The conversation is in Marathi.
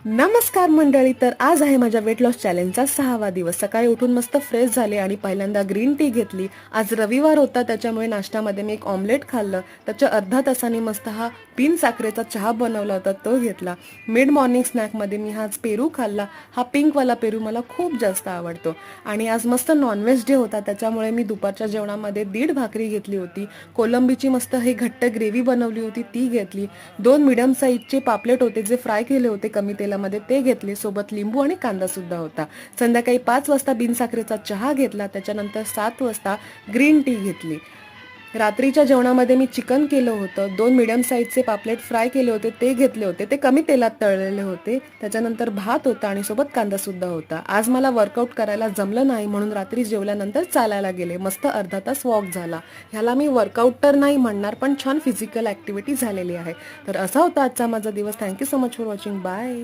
नमस्कार मंडळी. तर आज आहे माझ्या वेट लॉस चॅलेंजचा 6वा दिवस. सकाळी उठून मस्त फ्रेश झाले आणि पहिल्यांदा ग्रीन टी घेतली. आज रविवार होता, त्याच्यामुळे नाश्त्यामध्ये मी एक ऑमलेट खाल्लं. त्याच्या अर्धा तासाने मस्त हा बिन साखरेचा चहा बनवला होता, तो घेतला. मिड मॉर्निंग स्नॅकमध्ये मी आज पेरू खाल्ला. हा पिंकवाला पेरू मला खूप जास्त आवडतो. आणि आज मस्त नॉनव्हेज डे होता, त्याच्यामुळे मी दुपारच्या जेवणामध्ये 1.5 भाकरी घेतली होती. कोलंबीची मस्त हे घट्ट ग्रेव्ही बनवली होती, ती घेतली. 2 मिडियम साईजचे पापलेट होते, जे फ्राय केले होते कमी तेलामध्ये, ते घेतले. सोबत लिंबू आणि कांदा सुद्धा होता. संध्याकाळी 5 वाजता बिनसाखरेचा चहा घेतला. त्याच्यानंतर 7 वाजता ग्रीन टी घेतली. रात्रीच्या जेवणामध्ये मी चिकन केलं होतं. 2 मिडियम साईजचे पापलेट फ्राय केले होते, ते घेतले होते. ते कमी तेलात तळलेले होते. त्याच्यानंतर भात होता आणि सोबत कांदा सुद्धा होता. आज मला वर्कआउट करायला जमलं नाही, म्हणून रात्री जेवल्यानंतर चालायला गेले. मस्त अर्धा तास वॉक झाला. ह्याला मी वर्कआउट तर नाही म्हणणार, पण छान फिजिकल ऍक्टिव्हिटी झालेली आहे. तर असा होता आजचा माझा दिवस. Thank you so much for watching. Bye.